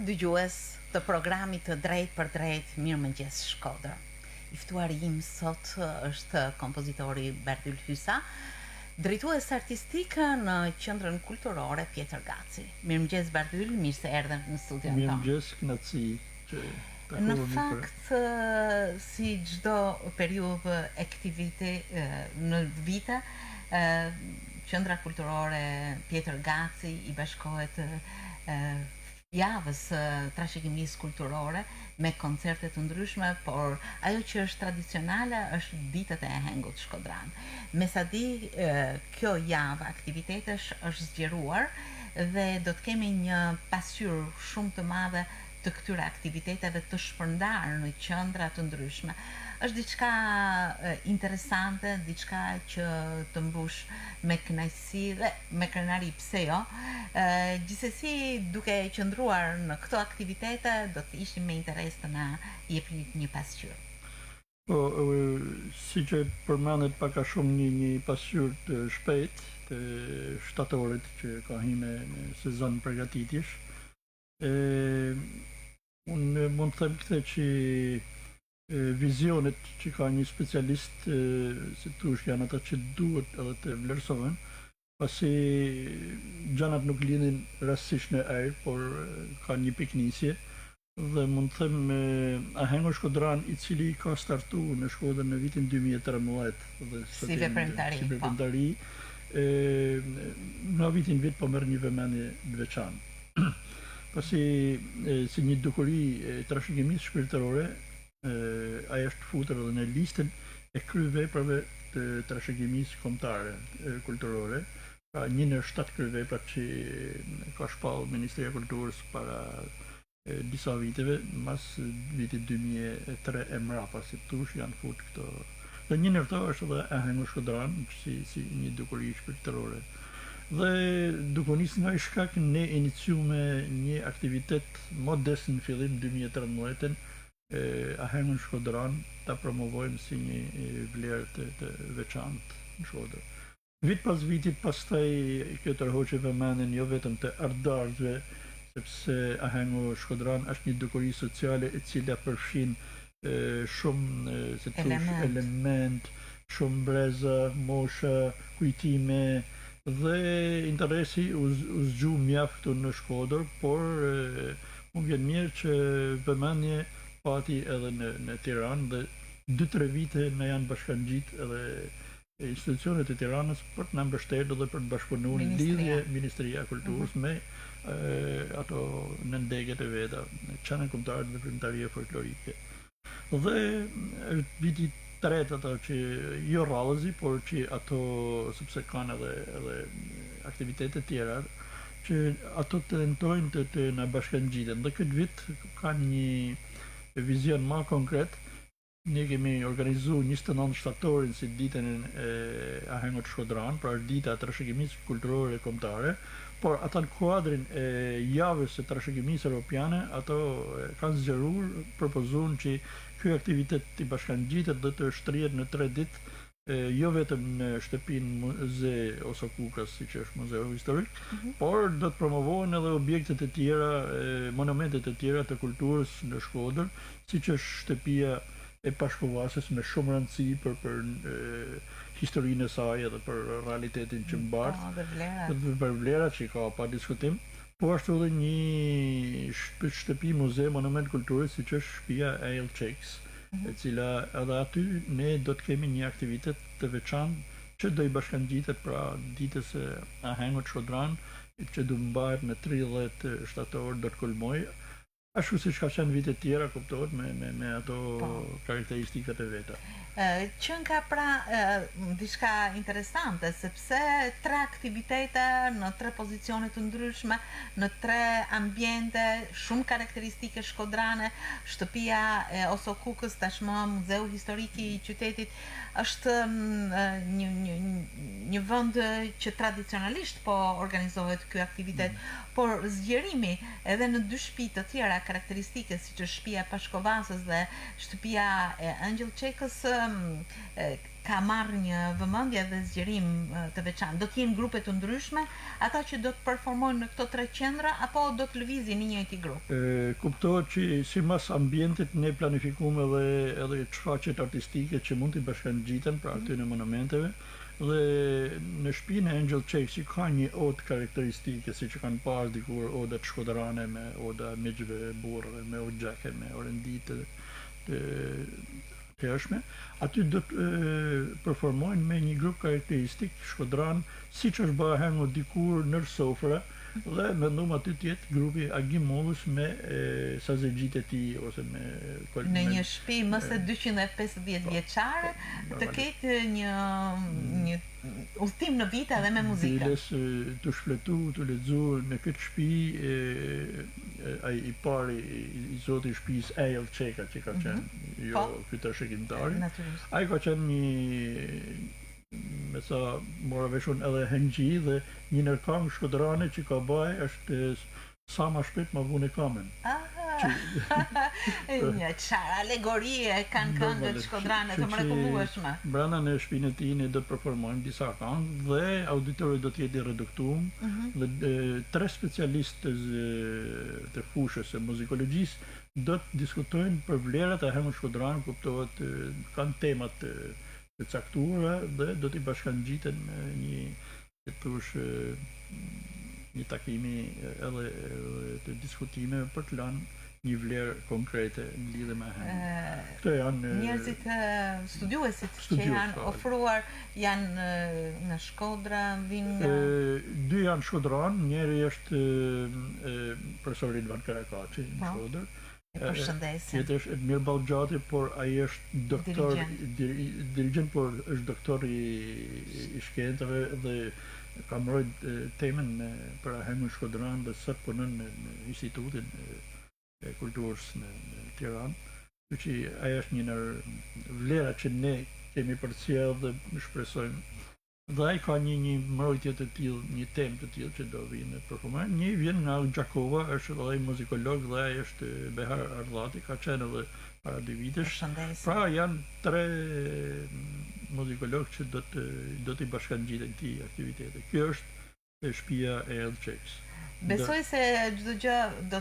dëgjues të programit të Drejt për Drejt, Mirëmëngjes Shkodër. I ftuari im sot është kompozitori Berdyl Hysa, drejtues artistik në Qendrën Kulturore Pjetër Gaci. Mirëmëngjes Berdyl, mirë se erdhe në studion tonë. Mirëmëngjes, kënaqësi që në fakt, si çdo periudhë aktiviteti në vite, Qendra Kulturore Pjetër Gaci I bashkohet javës trashëgimisë kulturore me koncerte të ndryshme, por ajo që është tradicionale është ditët e Ahengut shkodran. Me sa di, kjo javë aktivitetesh është zgjeruar dhe do të kemi një pasqyrë shumë të madhe të këtyre aktiviteteve të shpërndarë në qendra të ndryshme. Është diçka interesante, diçka që të mbush me kënaqësi dhe me krenari, pse jo. Gjithsesi, duke qëndruar në këto aktivitete, do të ishim me interes të na jepni një pasqyrë. Po, si që përmendet pak a shumë një pasqyrë të shpejt të shtatorit që ka hime në sezon përgatitjesh. Unë mund të them këtë që vizionet që ka një specialist, si tush janë ata që duhet edhe të vlerësohen, pasi gjanat nuk lidhin rastësisht në ajër, por ka një piknisje, dhe mund të them Ahengu Shkodran, I cili ka startu në Shkodër në vitin 2013 dhe si veprimtari, nga vitin vit po merr një vëmendje të veçantë. Pasi si një dukuri trashëgimisë shpirtërore, ajo është futur edhe në listën e kryveprave të trashëgimisë kombëtare kulturore. Pra një në 7 kryveprat që ka shpall Ministria e Kulturës para disa viteve, mas vitit 2003 e mrapa, si tush janë fut këto. Dhe një në këto është edhe Ahengu Shkodran, si një dukuri shpirtërore. Dhe duke nisë nga I shkak, ne iniciume një aktivitet modest në fillim 2013, Ahengun Shkodran ta promovojmë si një vlerë të veçantë në Shkodër. Vit pas vitit, pastaj kjo tërhoqe vëmendjen jo vetëm të ardharzve, sepse Ahengu Shkodran është një dukuri sociale e cila përfshin shumë element, shumë breza, mosha, kujtime, dhe interesi u zgju mjaft këtu në Shkodër, por më vjen mirë që vëmendje pati edhe në Tiranë dhe 2-3 vite në janë bashkangjit edhe institucionet e Tiranës për të na mbështetur dhe për të bashkëpunuar lidhje Ministria e Kulturës me ato nëndegjet e veta, Qendrën Kombëtare të Veprimtarie Folklorike. Dhe është viti tret ato që jo rrallëzi, por që ato, sepse kanë edhe aktivitete tjera, që ato tentojnë të na bashkangjiten. Dhe këtë vit kanë një vizion më konkret. Ne kemi organizuar 29 shtatorin si ditën e Ahengut Shkodran, pra dita e trashëgimisë kulturore kombëtare, por ata në kuadrin e javës së trashëgimisë europiane, ato kanë zgjeruar, propozuan që ky aktivitet I bashkangjitet dhe të shtrihet në 3 ditë, jo vetëm në shtëpinë Muze Osokukas, siç është muzeu historik, por do të promovohen edhe objektet e tjera, monumentet e tjera të kulturës në Shkodër, siç është shtëpia e Pashkovasës me shumë rëndësi për historinë e saj edhe për realitetin që mbart, dhe për vlerat që ka pa diskutim, po ashtu edhe një shtëpi muze monument kulturës siç është shtëpia e Elçeks, e cila edhe aty ne do të kemi një aktivitet të veçantë që do I bashkangjitet pra ditës së Ahengut Shkodran, që do mbahet në 30 shtator, do të kulmojë. Ashtu siç ka qenë vitet tjera, kuptohet me ato karakteristikat e veta. Që nga pra diçka interesante, sepse 3 aktivitete në 3 pozicione të ndryshme, në 3 ambiente, shumë karakteristike shkodrane, shtëpia e Osokukës, tashmë Muzeu Historik I qytetit, është një vend që tradicionalisht po organizohet ky aktivitet, por zgjerimi edhe në 2 shtëpi të tjera karakteristike si që shtëpia e Pashkovasës dhe shtëpia e Angel Çekës ka marrë një vëmendje dhe zgjerim të veçantë. Do të jenë grupe të ndryshme, ata që do të performojnë në këto 3 qendra apo do të lëvizin në njëjti grup? Kuptohet që sipas ambientit ne planifikojmë edhe shfaqjet artistike që mund të bashkangjiten pra aty në monumenteve. Dhe në shtëpinë e Angel Çekës ka një odë karakteristike si që kanë parë dikur odat shkodrane me oda miqve burrë, me oxhake, me orendite të hershme. Aty do të performojnë me një grup karakteristik shkodran, siç është bërë herë dikur në sofra, dhe mendom aty të jetë grupi Agim Mollës me sazexhit e tij ose me në një shtëpi më se 250 vjeçare të ketë një udhtim në vite edhe me muzikë. Diles të shfletu, të lexu në këtë shtëpi ai i pari i zoti i shtëpisë Angel Çeka që ka qenë jo ky trashëgimtari. Ai ka qenë një me sa mora veshun edhe hëngji dhe një nërkang shkodrane që ka baj është sa ma shpejt ma vune kamen. Një qarë alegorie kanë këngët shkodrane të mrekullueshme. Brenda në shtëpinë e tij ne do të performojmë disa këngë dhe auditori do të jetë i reduktuar dhe 3 specialistë të fushës së muzikologjisë do të diskutojnë për vlerat e hemut shkodran, kuptohet kanë temat të caktuara dhe do t'i bashkangjiten një takimi edhe të diskutime për të lanë një vlerë konkrete në lidhje me hemën. Këto janë njerëzit studiuesit që janë ofruar janë nga Shkodra, vinë nga 2 janë shkodran, njëri është profesori Ivan Karakaçi në Shkodër. Tjetër është Edmir Ballxhati, por ai është doktor dirigjent, por është doktor i shkencave dhe ka mbrojtë temën për hemën shkodran dhe sot punon në Institutin e Kulturës në Tiranë. Që ai është një ndër vlerat që ne kemi përcjell dhe shpresojmë. Dhe ai ka një mbrojtje të tillë, një temë të tillë që do vinë në performancë. Një vjen nga Gjakova, është edhe ai muzikolog dhe ai është Behar Ardhllati, ka qenë edhe para 2 vitesh. Pra janë 3 muzikologë që do t'i bashkangjiten këtij aktiviteti. Kjo është shtëpia e Angel Çekës. Besoj se çdo gjë do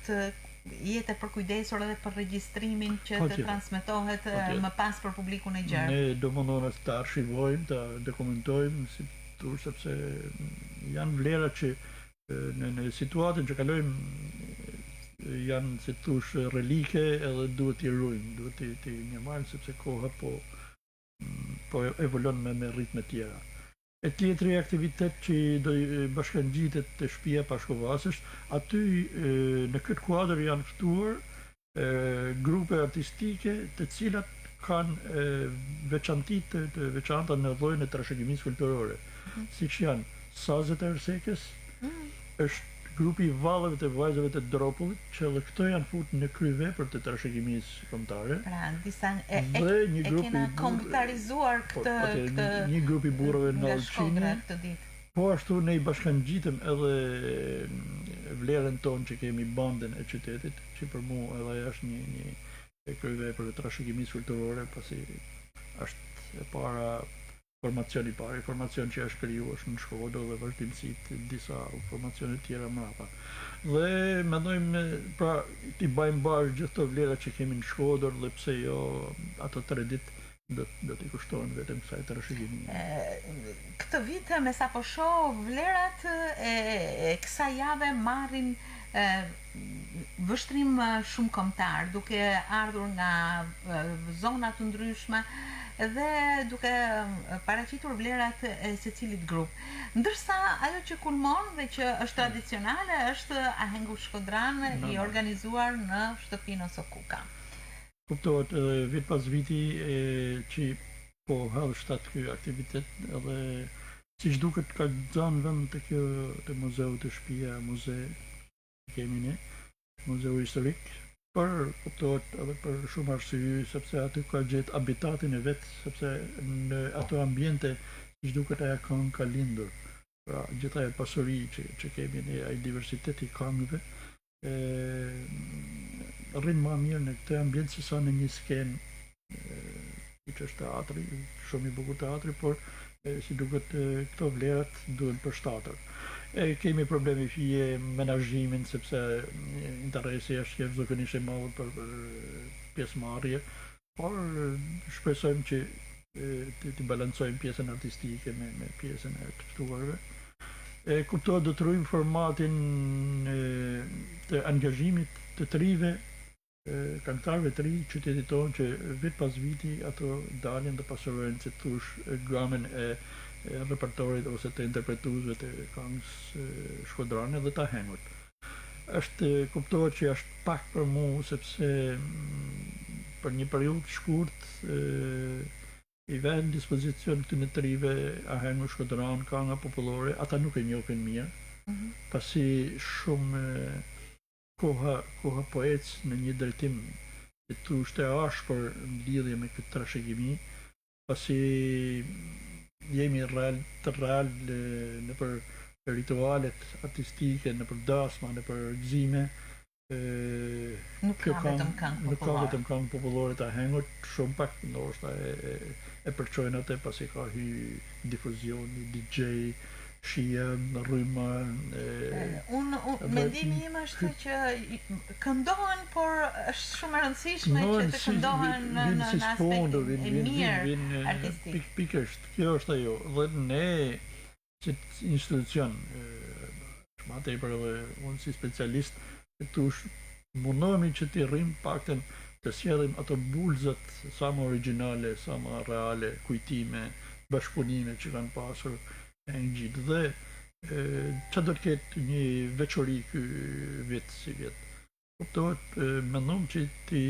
të jetë e përkujdesur edhe për regjistrimin që të transmetohet më pas për publikun e gjerë. Ne do mundohemi të arshivojmë, të dokumentojmë, sepse janë vlera që në situatën që kalojmë janë, si thosh, relike edhe duhet t'i ruajmë, duhet t'i njëmarrim sepse koha po evolon me ritme tjera. E tjetri aktivitet që do bashkangjitet të shtëpia e Pashkovasës, aty në këtë kuadër janë ftuar grupe artistike të cilat kanë veçantitë të veçanta në llojin e trashëgimisë kulturore, siç janë Sazet e Ersekës, është grupi i vallëve të vajzave të Dropullit, që edhe këto janë futur në kryevepër të trashëgimisë kombëtare. Pra, disa e kena kombëtarizuar këtë një grup i burrave nga Ulçini. Po ashtu ne i bashkangjitëm edhe vlerën tonë që kemi bandën e qytetit, që për mua edhe është një kryevepër të trashëgimisë kulturore, pasi është e para formacioni i parë, formacion që është krijuar në Shkodër dhe vazhdimësi disa formacione tjera mbrapa. Dhe mendojmë pra t'i bëjmë bashkë gjithë këto vlera që kemi në Shkodër dhe pse jo ato 3 ditë do t'i kushtohen vetëm kësaj trashëgimi. Këtë vit me sa po shoh vlerat e kësaj jave marrin vështrim shumë kombëtar, duke ardhur nga zona të ndryshme dhe duke paraqitur vlerat e secilit grup. Ndërsa ajo që kulmon dhe që është tradicionale është ahengu shkodran i organizuar në shtëpinë Osokuka. Kuptohet vit pas viti që po hall shtat ky aktivitet edhe siç duket ka dhënë vend të kjo të muzeu të shtëpia muze kemi ne, muzeu historik, për kuptohet edhe për shumë arsye, sepse aty ka gjetë habitatin e vet, sepse në ato ambiente siç duket ajo këngë ka lindur. Pra gjithë ajo pasuri që kemi ne, ai diversitet i këngëve rrinë ma mirë në këtë ambient se sa në një skenë që është teatri, shumë i bukur teatri, por si duket këto vlerat duhen përshtatër. Kemi problemi fije menaxhimin sepse interesi është zakonisht i madh për pjesëmarrje, por shpresojmë që të balancojmë pjesën artistike me pjesën e të ftuarve. Kuptohet do të rrujmë formatin të angazhimit të trive, këngëtarëve të ri, qytetit tonë që vit pas viti ato dalin dhe pasurojnë që tush gamën e repertorit ose të interpretuesve të këngës shkodrane dhe të hengut. Kuptohet që është pak për mu sepse për një periudhë shkurt i vend dispozicion këtë në trive ahengu shkodran, kënga popullore, ata nuk e njohin mirë, pasi shumë koha poec në një drejtim që tu është e ashpër në lidhje me këtë trashëgimi, pasi jemi të real në për ritualet artistike, në për dasma, në për gëzime. Nuk ka vetëm këngë popullore të hengut, shumë pak ndoshta e përçojnë atë pasi ka hy difuzioni, DJ, shia, rryma. Mendimi im është që këndohen, por është shumë e rëndësishme që të këndohen në aspektin e mirë artistik. Pikërisht, kjo është ajo. Dhe ne, që institucion, ma tepër edhe unë si specialist, të mundohemi që t'i rrim pakten të sjellim ato bulzat sa më origjinale, sa më reale, kujtime, bashkëpunime që kanë pasur e në gjithë dhe që do të ketë një veçori ky vit si vit. Kuptohet, mendom që t'i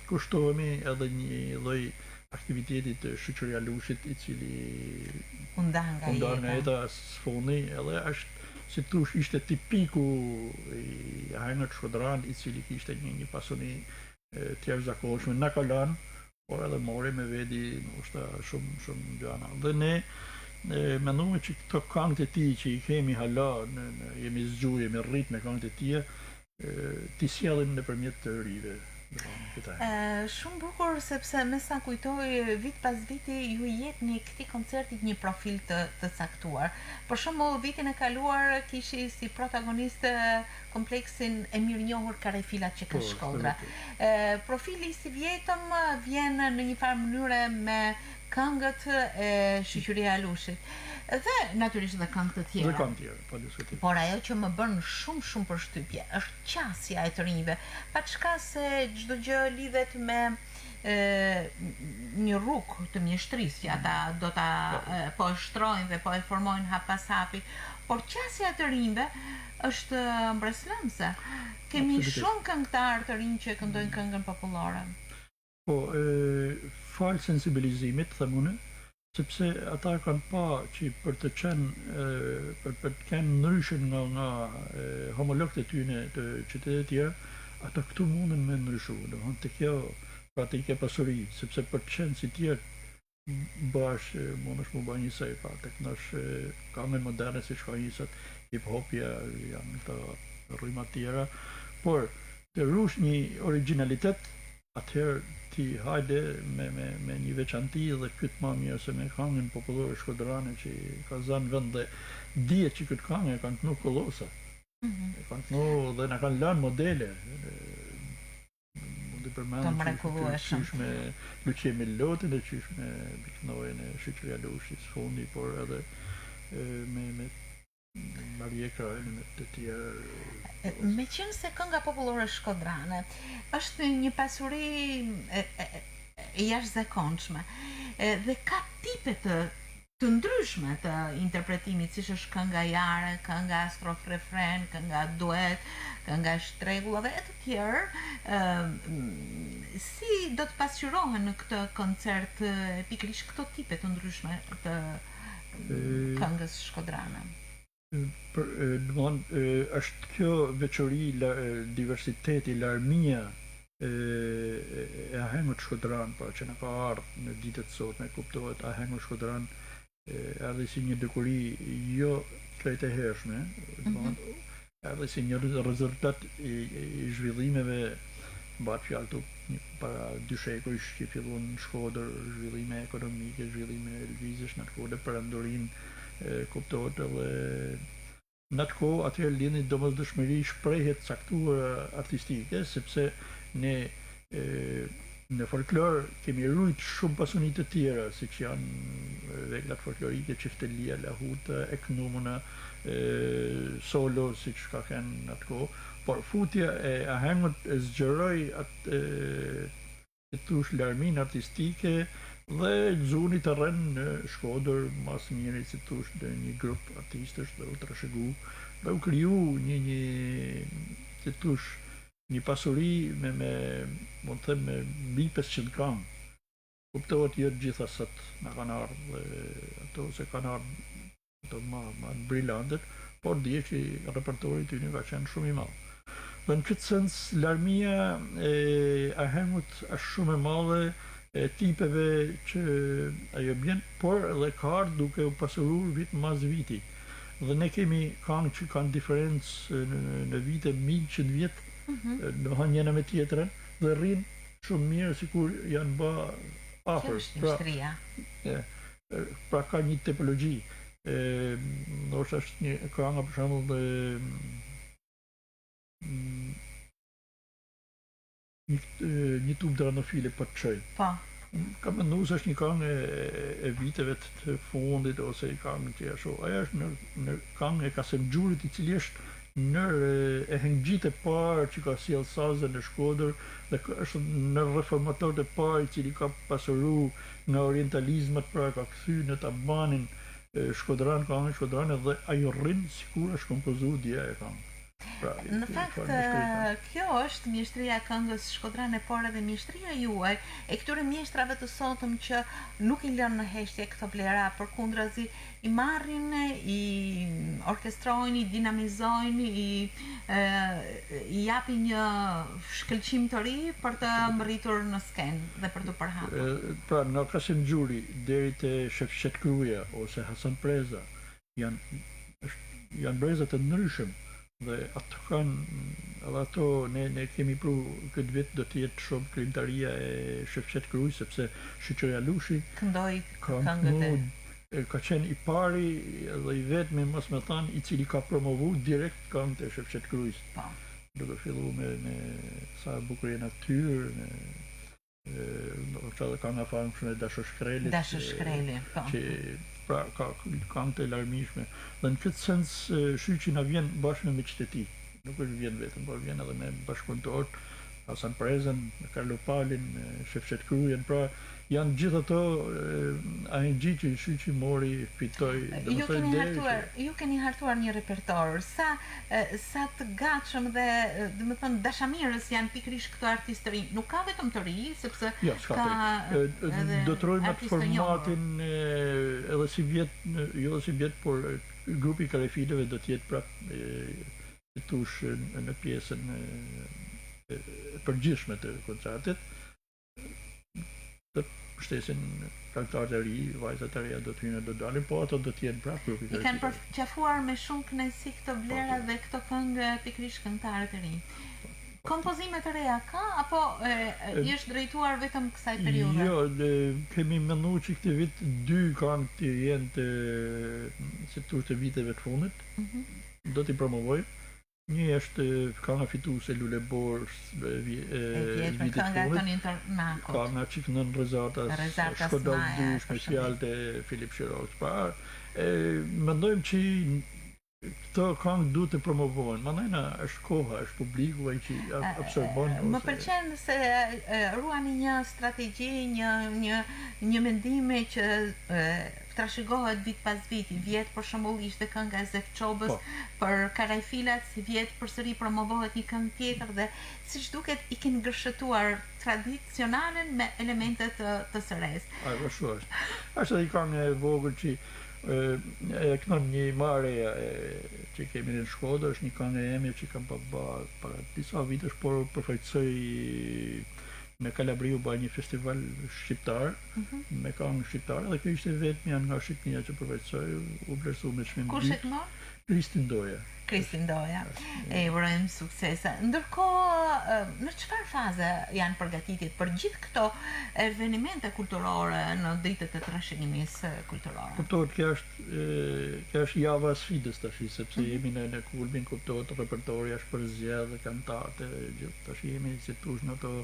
kushtohemi edhe një lloj aktiviteti të Shoqëria Lushit i cili u nda nga jeta sfoni edhe është si tush ishte tipiku i ahengut shkodran i cili kishte një pasuni të jashtëzakonshme na kalon, por edhe mori me veti ndoshta shumë gjëra. Dhe ne mendojmë që këto këngët e tij që i kemi hala, jemi zgjuar, jemi rrit me këngët e tij, t'i sjellim nëpërmjet të rive. Shumë bukur sepse me sa kujtoj vit pas viti ju jepni këtij koncertit një profil të caktuar. Për shembull vitin e kaluar kishi si protagonist kompleksin e mirënjohur Karefilat që ka Shkodra. Profili i si vjetëm vjen në një farë mënyre me këngët e Shoqëria e Lushit. Dhe natyrisht dhe këngë të tjera. Por ajo që më bën shumë përshtypje është qasja e të rinjve, paçka se çdo gjë lidhet me një rrugë të mjeshtrisë që ata do ta po e shtrojnë dhe po e formojnë hap pas hapi, por qasja e të rinjve është mbreslëmse. Kemi shumë këngëtarë të rinj që këndojnë këngën popullore. Po, fal sensibilizimit, them unë, sepse ata kanë pa që për të qenë ndryshën nga homologët e tyre të qytetet tjera, ata këtu mundën me ndryshu, domethënë të kjo praktike pasuri, sepse për të qenë si tjerë bash mundesh më bëj njësoj pa teknosh këngë moderne siç ka njësat hip-hopja, janë këto rryma të tjera, por të rush një originalitet, atëherë ti hajde me një veçanti dhe këtë ma mirë se me këngën popullore shkodrane që ka zanë vend dhe dihet që këtë këngë e kanë kënu Kollosa. E kanë kënu dhe na kanë lënë modele. Mund të përmendë qysh me Lucie Milotin dhe qysh me kënojën e Shoqëria Lushit fundi, por edhe me Marie Krajnë me të tjerë. Me qenë se kënga popullore shkodrane është një pasuri e jashtëzakonshme dhe ka tipe të ndryshme të interpretimit, siç është kënga jare, kënga strof refren, kënga duet, kënga shtregu dhe të tjerë. Si do të pasqyrohen në këtë koncert pikërisht këto tipe të ndryshme të këngës shkodrane? Është kjo veçori, diversiteti, larmia e ahengut shkodran, pra që na ka ardhur në ditët sotme, kuptohet ahengu shkodran erdhi si një dukuri jo krejt e hershme, edhe si një rezultat i zhvillimeve, bëhet fjalë tu para 2 shekujsh që fillon në Shkodër zhvillime ekonomike, zhvillime lëvizjesh në atë kohë dhe perandorin kuptohet edhe në atë kohë atëherë lindi domosdoshmëri shprehje të caktuara artistike, sepse ne në folklor kemi rujt shumë pasuni të tjera, siç janë veglat folklorike, çiftelia, lahuta, eknumuna, solo, siç ka qenë në atë kohë, por futja e ahengut e zgjeroi atë tush larmin artistike dhe zuni të rënë në Shkodër mas miri si tush dhe një grup artistësh dhe u trashëgu dhe u kriju një si tush një pasuri me mund të them me mbi 500 këngë. Kuptohet jo të gjitha sot na kanë ardhur ato se kanë ardhur ato më brillantet, por dije që repertori i tyre ka qenë shumë i madh. Dhe në këtë sens, larmia e ahengut është shumë e madhe, e tipeve që ajo bjen, por edhe ka ardhur duke u pasurur vit mas viti. Dhe ne kemi këngë që kanë diferencë në vite 100 vjet, do të njëna me tjetrën, dhe rrinë shumë mirë sikur janë bë afër. Kjo është mjeshtria. Pra ka një tipologji. Ndoshta është një këngë për shembull një tub dranofile po të çoj. Po. Kam menduar se është një këngë e viteve të fundit ose i këngë që ashtu. Ajo është në këngë e Kasem Xhurit, i cili është në e hengjit e parë që ka sjell sazën në Shkodër dhe është në reformatorët e parë i cili ka pasuru nga orientalizmat, pra ka kthy në tabanin shkodran këngën shkodrane dhe ajo rrin sikur është kompozuar dia e këngë. Në fakt, kjo është mjeshtria e këngës shkodrane, por edhe mjeshtria juaj e këtyre mjeshtrave të sotëm që nuk i lënë në heshtje këto vlera, përkundrazi i marrin, i orkestrojnë, i dinamizojnë, i japin një shkëlqim të ri për të mritur në skenë dhe për të përhapur. Pra, nga Kasem Xhuri deri te Shefqet Kruja ose Hasan Preza janë breza të ndryshëm. Dhe ato kanë, edhe ato ne kemi pru këtë vit do të jetë shumë krijimtaria e Shefqet Kruj, sepse Shoqëria Lushi këndoi këngët ka qenë i pari dhe i vetmi mos me thanë i cili ka promovu direkt këngët e Shefqet Krujs. Duke fillu me sa bukurie natyrë, edhe kënga famshme e Dasho Shkrelit. Dasho Shkreli, po. Që pra ka këngë të larmishme. Dhe në këtë sens Shyqi na vjen bashkë me qyteti. Nuk është vjen vetëm, por vjen edhe me bashkëpunëtorët, Hasan Prezën, Karlo Palin, Shefqet Krujen, pra janë gjithë ato ANG që Shyqi mori, fitoi. Ju keni hartuar një repertor, sa të gatshëm dhe domethënë dashamirës janë pikërisht këto artistë të rinj. Nuk ka vetëm të rinj, sepse ka do të rojmë atë formatin edhe si vjet, jo si vjet, por grupi Karefileve do të jetë prapë tush në pjesën përgjithshme të koncertit. Të shtesin këngëtarët e ri, vajzat e reja do të hyjnë do dalin, po ato do të jenë prapë grupi. I kanë përqafuar me shumë kënaqësi këto vlera dhe këto këngë pikërisht këngëtarët e rinj. Kompozime të reja ka apo i është drejtuar vetëm kësaj periudhe? Jo, kemi menduar që këtë vit 2 këngë të jenë të si tush të viteve të fundit. Do t'i promovojmë. Një është kënga fituese Lule Borës vitit të fundit. Kënga që këndon Rezatas Shkodov Dush me fjalët e Filip Shirok. Pra, mendojmë që këto këngë duhet të promovohen. Mandena është koha, është publiku ai që absorbon. Më pëlqen se ruani një strategji, një mendime që trashëgohet vit pas viti. Vjet për shembull ishte kënga e Zef Çobës, për Karajfilat, si vjet përsëri promovohet një këngë tjetër dhe siç duket i kanë gërshëtuar tradicionalen me elemente të sëres. Ashtu është. Është një këngë e vogël që e kënon një mare që kemi në Shkodër, është një këngë e eme që kam para disa vitesh, por përfaqësoj në Kalabriu bëj një festival shqiptar me këngë shqiptare dhe kjo ishte vetëm janë nga Shqipëria që përfaqësoj, u vlerësua me çmim. Kush e kënon? Kristin Doja. Kristin Doja. E urojmë suksese. Ndërkohë, në çfarë faze janë përgatitjet për gjithë këto evenimente kulturore në ditët e trashëgimisë kulturore? Kuptohet kjo është java e sfidës tash, sepse jemi në kulmin, kuptohet repertori është përzgjedhë, kantate, gjithë tash jemi si tush në ato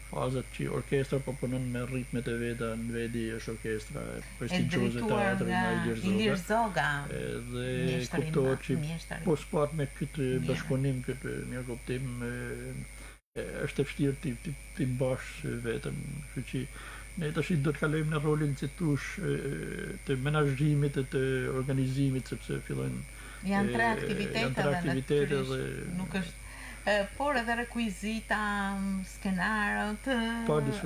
fazat që orkestra po punon me ritmet e veta, në vedi është orkestra e prestigjioze teatri nga Ilir Zoga. Dhe kuptohet që po s'pat me këtë bashkëpunim, këtë mirë kuptim, është e vështirë ti mbash vetëm, kështu që ne tash do të kalojmë në rolin si tush të menaxhimit e të organizimit, sepse fillojnë janë tre aktivitete dhe nuk është por edhe rekuizita, skenarët,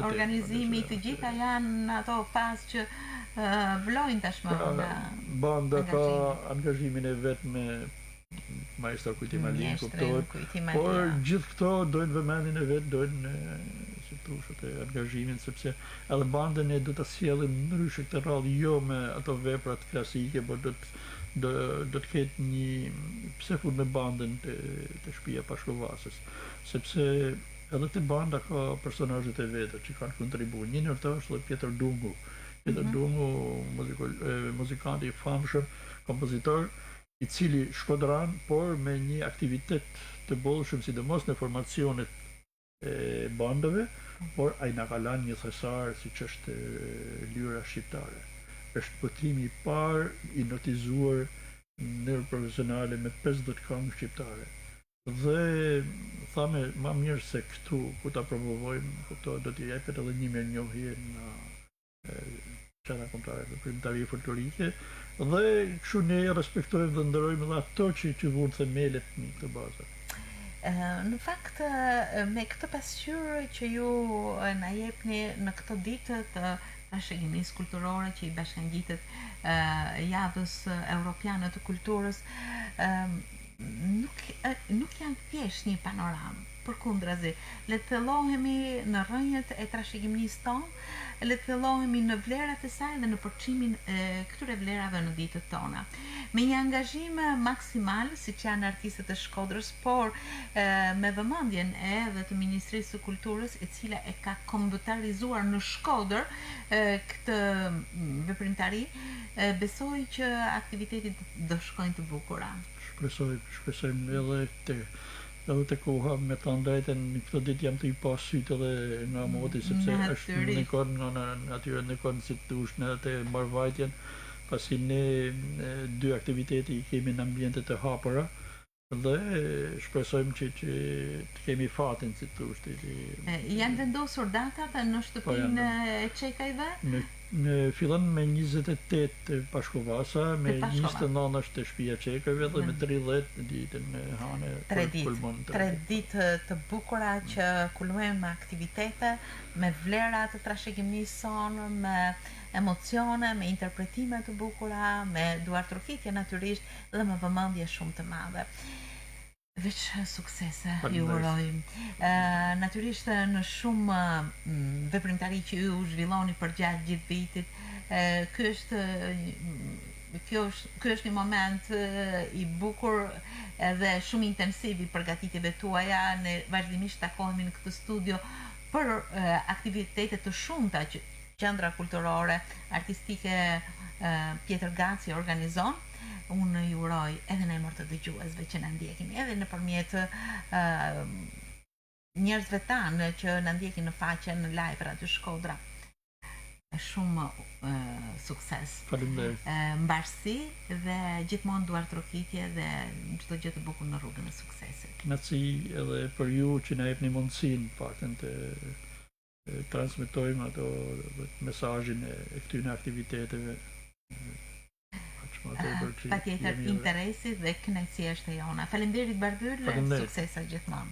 organizimi, të gjitha janë ato fazë që vlojnë tashmë nga banda ka angazhimin e vet me maestro Kujtimali, kuptohet, por gjithë këto dojnë vëmendjen e vet, dojnë si thush atë angazhimin, sepse edhe bandën e do ta sjellim ndryshe këtë radhë, jo me ato veprat klasike, por do të ketë një pse fut me bandën të shtëpia Pashkovasës, sepse edhe të banda ka personazhet e veta që kanë kontribuar. Një ndër to është Pjetër Dungu. Pjetër Dungu, muzikant i famshëm, kompozitor, i cili shkodran, por me një aktivitet të bollshëm, sidomos në formacionet e bandave, por ai na ka lënë një thesar siç është lyra shqiptare. Është botrimi i parë i notizuar në profesionale me 50 këngë shqiptare. Dhe thame ma mirë se këtu ku ta promovojmë, kuptohet do t'i jepet edhe një mirënjohje në qana kombëtare të primtarie folklorike, dhe kështu ne respektojmë dhe ndërojmë edhe ato që vurën themelet në këtë bazë. Në fakt, me këtë pasqyrë që ju na jepni në këtë ditë të trashëgimisë kulturore që i bashkangjitet javës europiane të kulturës, nuk janë thjesht një panoramë, përkundrazi, le të thellohemi në rrënjët e trashëgimisë tonë, le të thellohemi në vlerat e saj dhe në përçimin e këtyre vlerave në ditët tona. Me një angazhim maksimal, siç janë artistët e Shkodrës, por me vëmendjen edhe të Ministrisë së Kulturës, e cila e ka kombëtarizuar në Shkodër këtë veprimtari, besoj që aktivitetit do shkojnë të bukura. Shpresojmë edhe të koha me të drejtën, në këtë ditë jam të i pas sytë edhe nga moti, sepse është në kohën si të ush në të mbarvajtjen, pasi ne dy aktiviteti i kemi në ambientet të hapëra, dhe shpresojmë që të kemi fatin si të ush. Janë vendosur datat në shtëpinë e Çekajve? Fillon me 28 Pashkovasa, me 29 është shtëpia e Çekajve dhe me 30 ditën e Hane. 3 ditë të bukura që kulmojnë me aktivitete, me vlera të trashëgimisë sonë, me emocione, me interpretime të bukura, me duartrokitje natyrisht dhe me vëmendje shumë të madhe. Veç suksese ju urojmë. Natyrisht në shumë veprimtari që ju zhvilloni për gjatë gjithë vitit, ky është një moment i bukur edhe shumë intensiv i përgatitjeve tuaja. Ne vazhdimisht takohemi në këtë studio për aktivitete të shumta që Qendra Kulturore Artistike Pjetër Gaci organizon. Unë ju uroj edhe në emër të dëgjuesve që na ndjekin, edhe nëpërmjet njerëzve tanë që na ndjekin në faqen në live Radio Shkodra. Shumë sukses. Faleminderit. Mbarësi dhe gjithmonë duartrokitje dhe çdo gjë të bukur në rrugën e suksesit. Kënaqësi edhe për ju që na jepni mundësinë paktën të transmetojmë ato mesazhin e këtyre aktiviteteve. Patjetër, interesi dhe kënaqësia është e jona. Faleminderit Bardyl, suksesa gjithmonë.